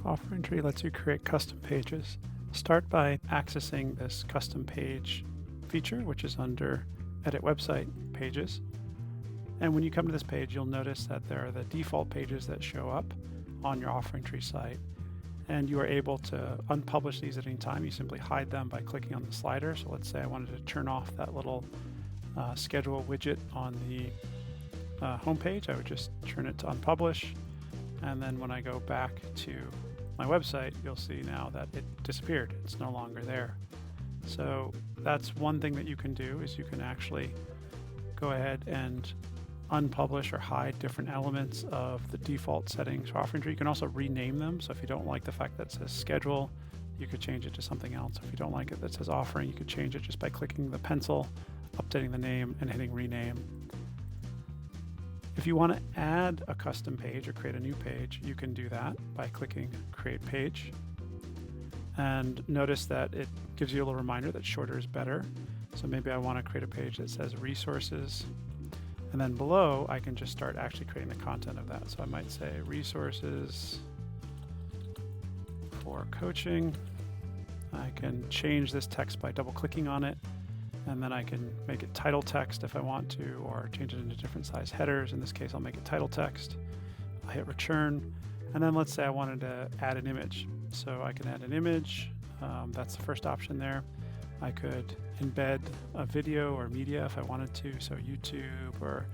OfferEntry lets you create custom pages. Start by accessing this custom page feature, which is under Edit Website, Pages. And when you come to this page, you'll notice that there are the default pages that show up on your OfferEntry site. And you are able to unpublish these at any time. You simply hide them by clicking on the slider. So let's say I wanted to turn off that little schedule widget on the homepage. I would just turn it to unpublish. And then when I go back to my website, you'll see now that it disappeared. It's no longer there. So that's one thing that you can do, is you can actually go ahead and unpublish or hide different elements of the default settings for OfferEntry. You can also rename them. So if you don't like the fact that it says schedule, you could change it to something else. If you don't like it that says offering, you could change it just by clicking the pencil, updating the name, and hitting rename. If you want to add a custom page or create a new page, you can do that by clicking Create Page. And notice that it gives you a little reminder that shorter is better. So maybe I want to create a page that says resources. And then below, I can just start actually creating the content of that. So I might say resources for coaching. I can change this text by double clicking on it. And then I can make it title text if I want to, or change it into different size headers. In this case, I'll make it title text. I'll hit return. And then let's say I wanted to add an image. So I can add an image. That's the first option there. I could embed a video or media if I wanted to. So YouTube or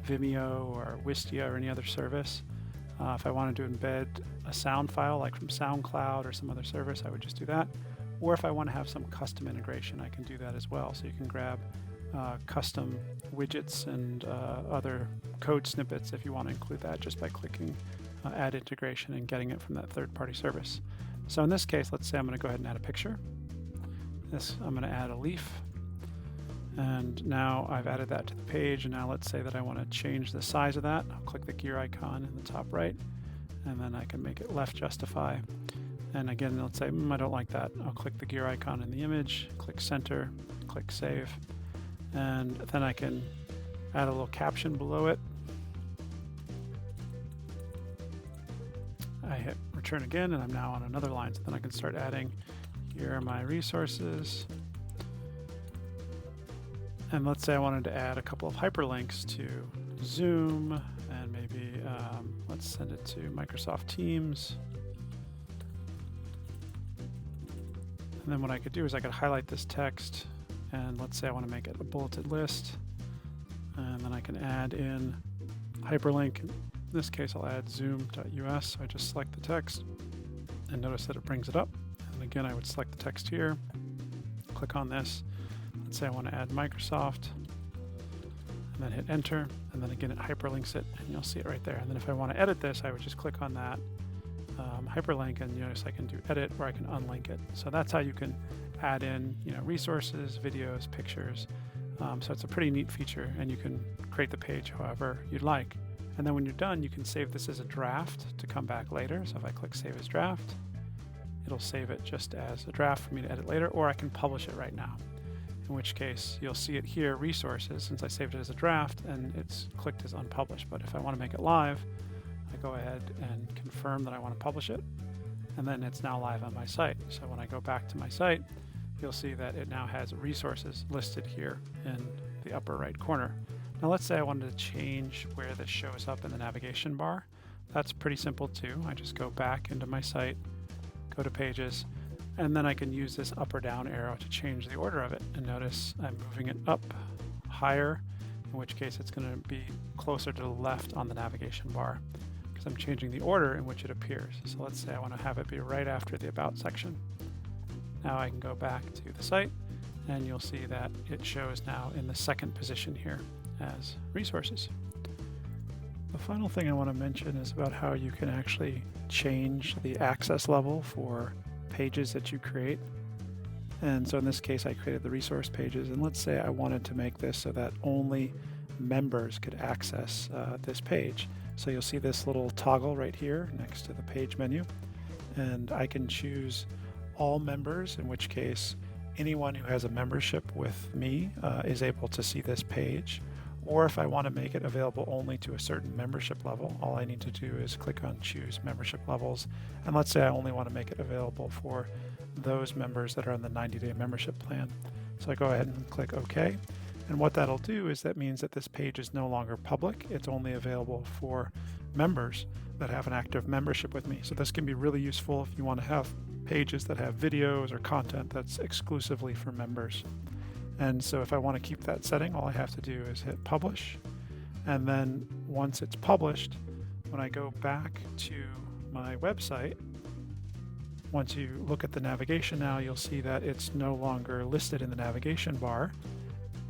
Vimeo or Wistia or any other service. If I wanted to embed a sound file like from SoundCloud or some other service, I would just do that. Or if I want to have some custom integration, I can do that as well. So you can grab custom widgets and other code snippets if you want to include that, just by clicking Add Integration and getting it from that third-party service. So in this case, let's say I'm going to go ahead and add a picture. I'm going to add a leaf. And now I've added that to the page. And now let's say that I want to change the size of that. I'll click the gear icon in the top right, and then I can make it left justify. And again, let's say, I don't like that. I'll click the gear icon in the image, click center, click save. And then I can add a little caption below it. I hit return again, and I'm now on another line. So then I can start adding, here are my resources. And let's say I wanted to add a couple of hyperlinks to Zoom, and maybe let's send it to Microsoft Teams. And then what I could do is I could highlight this text, and let's say I want to make it a bulleted list. And then I can add in hyperlink. In this case, I'll add zoom.us. So I just select the text, and notice that it brings it up. And again, I would select the text here, click on this. Let's say I want to add Microsoft, and then hit enter. And then again, it hyperlinks it, and you'll see it right there. And then if I want to edit this, I would just click on that hyperlink, and notice I can do edit, or I can unlink it. So that's how you can add in, resources, videos, pictures. So it's a pretty neat feature, and you can create the page however you'd like. And then when you're done, you can save this as a draft to come back later. So if I click Save as Draft, it'll save it just as a draft for me to edit later, or I can publish it right now. In which case, you'll see it here, resources, since I saved it as a draft, and it's clicked as unpublished. But if I want to make it live, I go ahead and confirm that I want to publish it, and then it's now live on my site. So when I go back to my site, you'll see that it now has resources listed here in the upper right corner. Now let's say I wanted to change where this shows up in the navigation bar. That's pretty simple too. I just go back into my site, go to Pages, and then I can use this up or down arrow to change the order of it. And notice I'm moving it up higher, in which case it's going to be closer to the left on the navigation bar, because I'm changing the order in which it appears. So let's say I want to have it be right after the About section. Now I can go back to the site, and you'll see that it shows now in the second position here as resources. The final thing I want to mention is about how you can actually change the access level for pages that you create. And so in this case, I created the resource pages, and let's say I wanted to make this so that only members could access this page. So you'll see this little toggle right here next to the page menu, and I can choose all members, in which case anyone who has a membership with me is able to see this page, Or if I want to make it available only to a certain membership level, all I need to do is click on choose membership levels. And let's say I only want to make it available for those members that are on the 90-day membership plan. So I go ahead and click OK. And what that'll do is that means that this page is no longer public. It's only available for members that have an active membership with me. So this can be really useful if you want to have pages that have videos or content that's exclusively for members. And so if I want to keep that setting, all I have to do is hit publish. And then once it's published, when I go back to my website, once you look at the navigation now, you'll see that it's no longer listed in the navigation bar.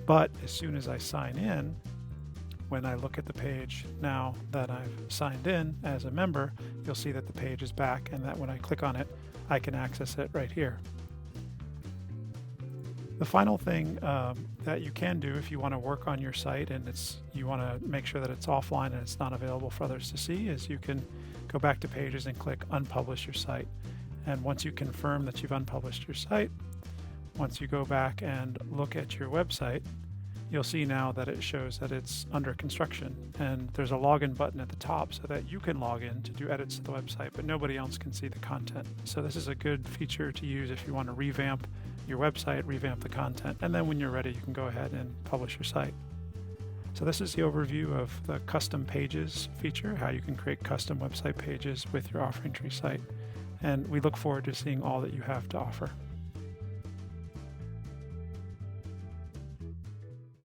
But as soon as I sign in, when I look at the page now that I've signed in as a member, you'll see that the page is back and that when I click on it, I can access it right here. The final thing that you can do if you want to work on your site and you want to make sure that it's offline and it's not available for others to see is you can go back to pages and click unpublish your site. And once you confirm that you've unpublished your site, once you go back and look at your website, you'll see now that it shows that it's under construction and there's a login button at the top so that you can log in to do edits to the website, but nobody else can see the content. So this is a good feature to use if you want to revamp your website, revamp the content, and then when you're ready, you can go ahead and publish your site. So this is the overview of the custom pages feature, how you can create custom website pages with your Offering Tree site. And we look forward to seeing all that you have to offer.